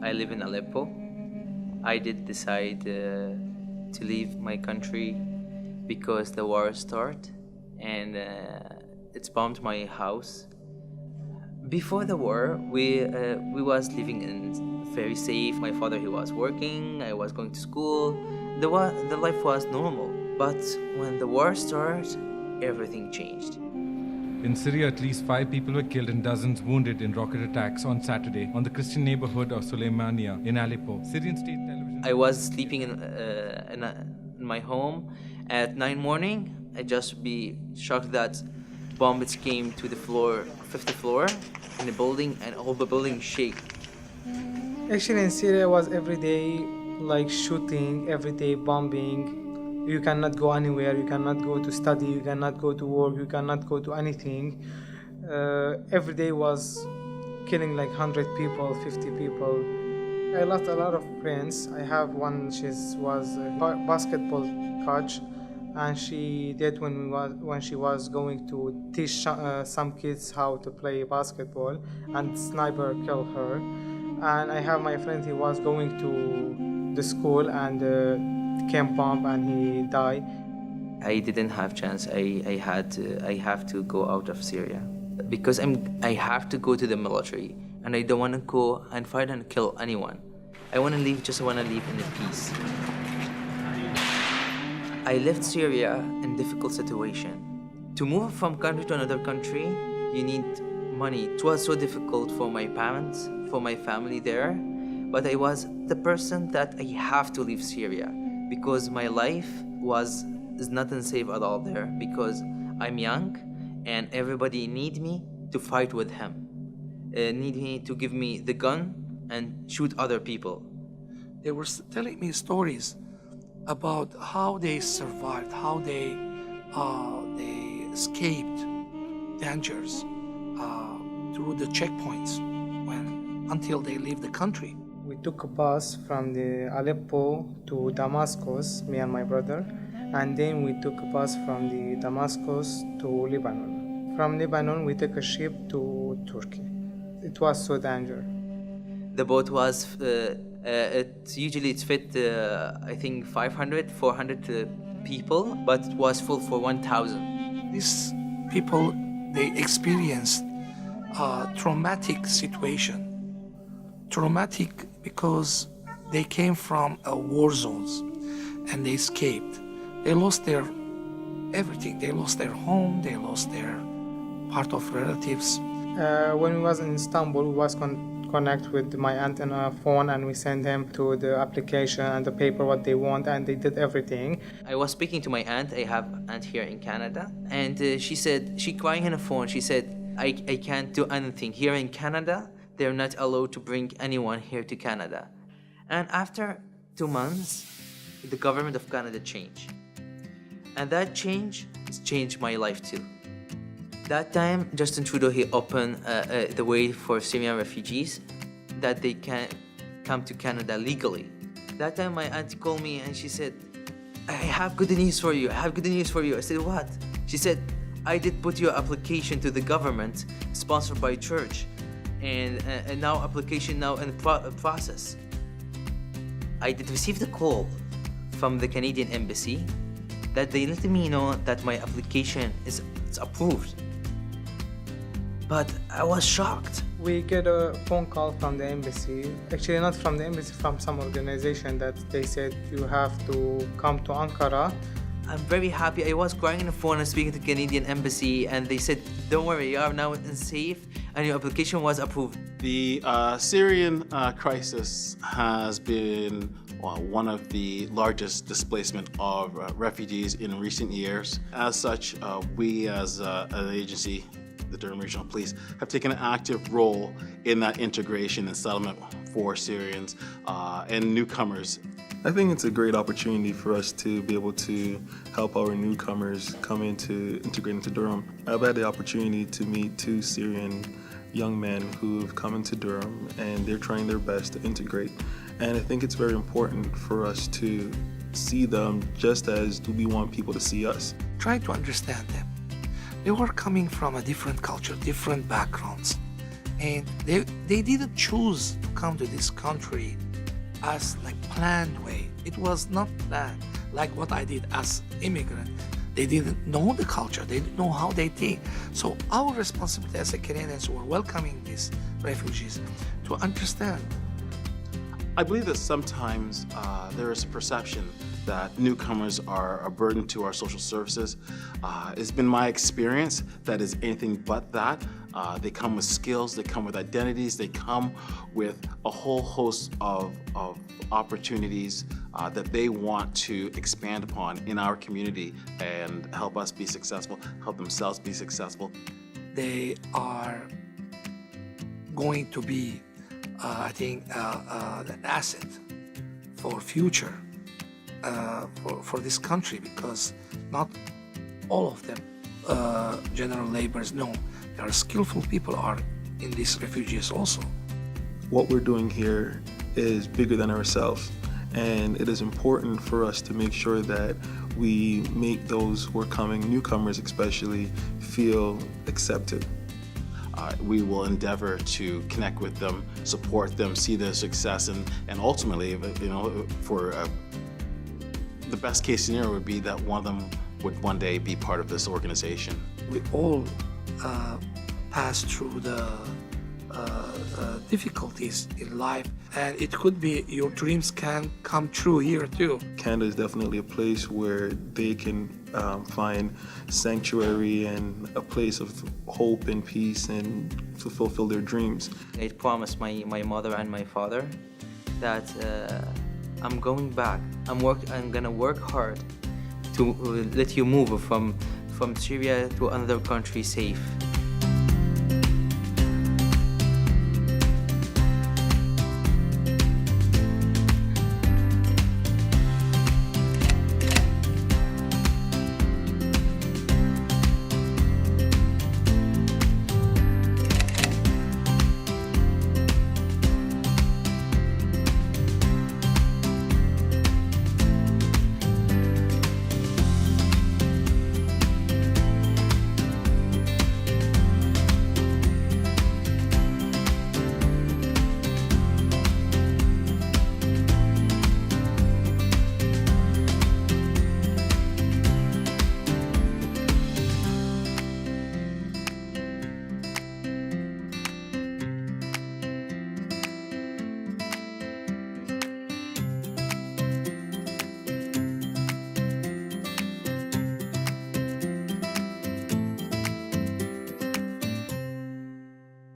I live in Aleppo. I did decide to leave my country because the war started and it's bombed my house. Before the war, we was living in very safe. My father, he was working. I was going to school. The life was normal. But when the war started, everything changed. In Syria, at least 5 people were killed and dozens wounded in rocket attacks on Saturday on the Christian neighborhood of Suleimania in Aleppo. Syrian state television. I was sleeping in my home at 9 morning. I just be shocked that bombs came to the floor, 50th floor in the building, and all the building shake. Actually, in Syria was every day like shooting, every day bombing. You cannot go anywhere, you cannot go to study, you cannot go to work, you cannot go to anything. Every day was killing like 100 people, 50 people. I lost a lot of friends. I have one, she was a basketball coach, and she did when she was going to teach some kids how to play basketball, and sniper killed her. And I have my friend, he was going to the school and came bomb and he died. I didn't have chance. I have to go out of Syria because I have to go to the military, and I don't want to go and fight and kill anyone. I want to leave in peace. I left Syria in difficult situation. To move from country to another country, you need money. It was so difficult for my parents, for my family there, but I was the person that I have to leave Syria because my life is not unsafe at all there because I'm young and everybody need me to fight with him. Need me to give me the gun and shoot other people. They were telling me stories about how they survived, how they escaped dangers through the checkpoints until they leave the country. We took a bus from the Aleppo to Damascus, me and my brother, and then we took a bus from the Damascus to Lebanon. From Lebanon, we took a ship to Turkey. It was so dangerous. The boat was, it's fit, I think 500, 400 people, but it was full for 1,000. These people, they experienced a traumatic situation. Traumatic because they came from war zones and they escaped. They lost their everything. They lost their home, they lost their part of relatives. When we was in Istanbul, we was connect with my aunt on a phone, and we send them to the application and the paper what they want, and they did everything. I was speaking to my aunt. I have an aunt here in Canada, and she said, she crying on the phone, she said, I can't do anything. Here in Canada, they're not allowed to bring anyone here to Canada. And after 2 months, the government of Canada changed. And that change has changed my life too. That time, Justin Trudeau, he opened the way for Syrian refugees that they can come to Canada legally. That time, my auntie called me and she said, I have good news for you. I have good news for you. I said, what? She said, I did put your application to the government, sponsored by church, and now application now in process. I did receive the call from the Canadian Embassy that they let me know that my application is approved. But I was shocked. We get a phone call from the embassy, actually not from the embassy, from some organization that they said you have to come to Ankara. I'm very happy. I was crying on the phone and speaking to the Canadian Embassy, and they said, don't worry, you are now safe and your application was approved. The Syrian crisis has been one of the largest displacement of refugees in recent years. As such, we as an agency, the Durham Regional Police, have taken an active role in that integration and settlement for Syrians and newcomers. I think it's a great opportunity for us to be able to help our newcomers come into integrate into Durham. I've had the opportunity to meet 2 Syrian young men who've come into Durham, and they're trying their best to integrate. And I think it's very important for us to see them just as we want people to see us. Try to understand them. They were coming from a different culture, different backgrounds. And they didn't choose to come to this country as like planned way. It was not planned like what I did as immigrant. They didn't know the culture, they didn't know how they think. So our responsibility as a Canadians who are welcoming these refugees to understand. I believe that sometimes there is a perception that newcomers are a burden to our social services. It's been my experience that is anything but that. They come with skills, they come with identities, they come with a whole host of opportunities that they want to expand upon in our community and help us be successful, help themselves be successful. They are going to be, I think, an asset for future for this country, because not all of them general laborers. No, there are skillful people are in these refugees also. What we're doing here is bigger than ourselves, and it is important for us to make sure that we make those who are coming, newcomers especially, feel accepted. We will endeavor to connect with them, support them, see their success, and ultimately, for the best case scenario would be that one of them would one day be part of this organization. We all pass through the difficulties in life, and it could be your dreams can come true here too. Canada is definitely a place where they can find sanctuary and a place of hope and peace and to fulfill their dreams. I promised my mother and my father that I'm going back. I'm gonna work hard to let you move from Syria to another country safe.